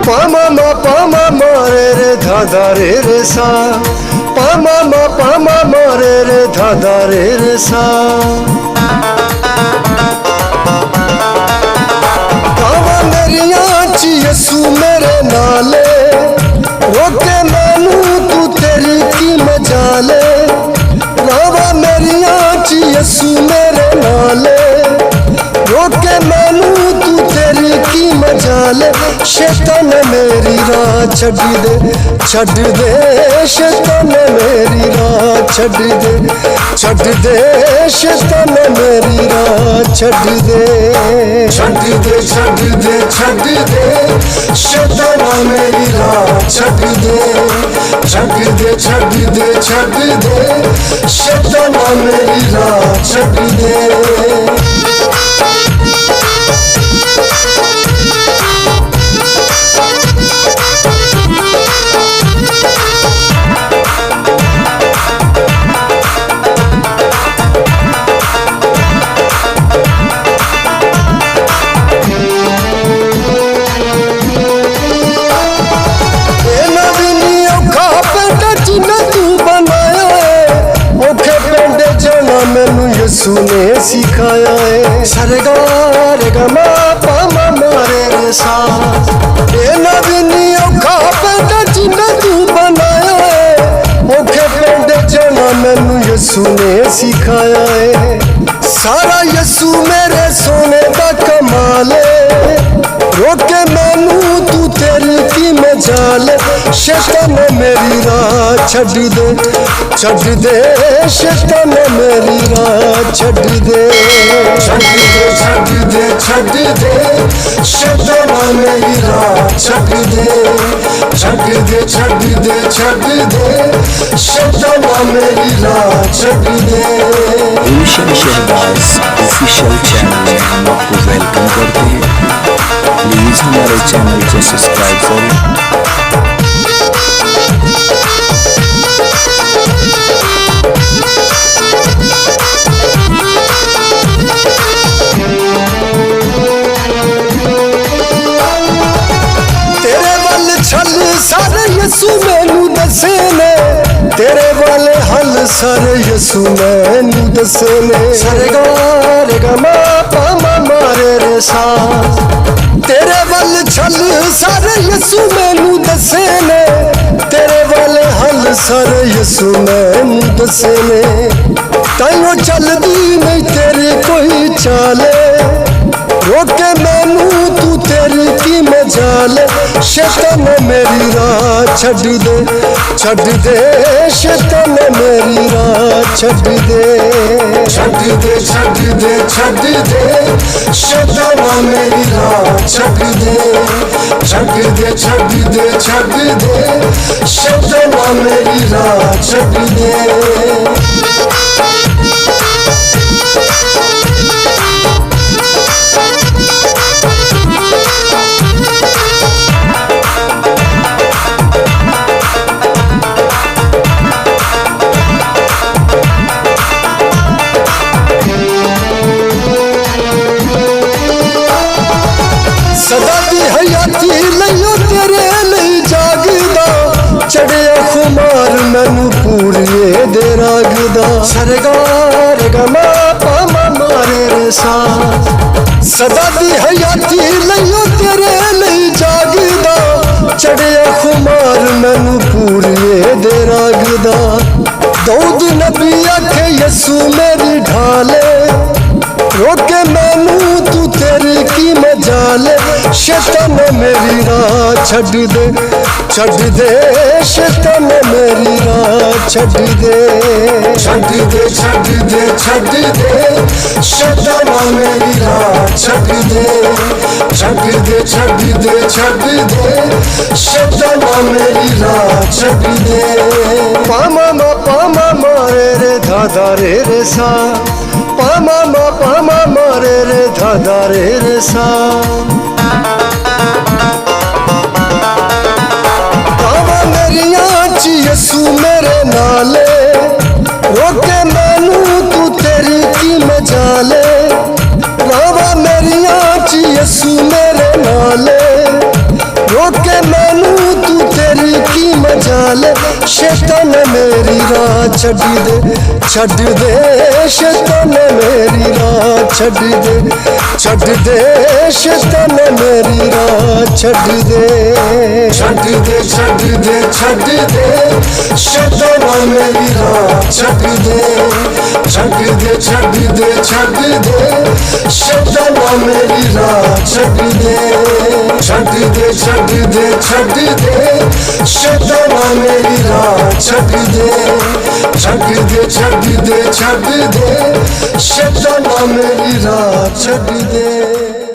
पामा मा रे रे धा धा रे रे सा पामा मा रे रे धा धा रे रे सा पावा मेरिया ची यसू मेरे नाले रोके मैनू तू तेरी की मजाले पावा मेरिया ची यसू मेरे नाले रोके मैनू तू तेरी की मजाले शैतान मेरी राह छड़ दे शैतान मेरी राह छड़ दे शैतान मेरी राह छड़ दे शैतान मेरी राह छड़ दे शैतान मेरी राह छड़ दे मैनू यसू ने सिखाया है सरगा रे गा मा पा मा रे रे सा ए नवीनी औखा पेंडा जिन्ना तू बनाया है औखे पेंडे जाना मैनू यसू ने सिखाया है सारा यसू मेरे सोने का कमाल है रोके मैनू तू तेरी की मजाल शैतान मेरी राह छड़ दे शैतान मेरी राह छड़ दे शैतान मेरी राह छड़ दे शैतान मेरी राह छड़ दे। गुलशन शहबाज ऑफिशियल चैनल में हम आपको वेलकम करते हैं। प्लीज हमारे चैनल को सब्सक्राइब करें। सारे यसू मैनू दसे ने तेरे वाले हल सारे यसू मैनू दसे ने सरगा रे गा मा पा मा रे रे सा तेरे वाल छल सारे यसू मैनू दसे ने तेरे वाले हल सारे यसू मैनू दसे ने ताइयों चलदी नहीं तेरी कोई चाले रोके मैनू तू तेरी की मजाल शैतान मेरी राह छड़ दे शैतान मेरी राह छड़ दे शैतान मेरी राह छड़ दे शैतान मेरी राह छड़ दे। सदा दी हयाती लइयो तेरे लई जागदा चढ़िया खुमार मैनू पूरिए दे रागदा सरगा रे गा मा पा मा रे रे सा सदा दी हयाती लइयो तेरे लई जागदा चढ़िया खुमार मैनू पूरिए दे रागदा दाऊद नबी आखे यसू मेरी ढाले रोके मैनू तू तेरी की मजाल शैतान मेरी राह छड़ दे शैतान मेरी राह छड़ दे शैतान मेरी राह छड़ दे शैतान मेरी राह छड़ दे। पामा मा रे रे धा धा रे रे सा पामा मा रे रे धा धा रे रे सा पावा मेरिया ची यसू मेरे नाले रोके मैनू तू तेरी की मजाले पावा मेरिया ची यसू मेरे नाले रोके ਛੱਡ ਦੇ ਸ਼ੈਤਾਨੇ ਮੇਰੀ ਰਾਹ ਛੱਡ ਦੇ ਸ਼ੈਤਾਨੇ ਮੇਰੀ ਰਾਹ ਛੱਡ ਦੇ ਸ਼ੈਤਾਨੇ ਮੇਰੀ ਰਾਹ ਛੱਡ ਦੇ ਸ਼ੈਤਾਨੇ ਮੇਰੀ ਰਾਹ ਛੱਡ ਦੇ ਸ਼ੈਤਾਨੇ ਮੇਰੀ ਰਾਹ ਛੱਡ ਦੇ ਸ਼ੈਤਾਨੇ ਮੇਰੀ ਰਾਹ ਛੱਡ ਦੇ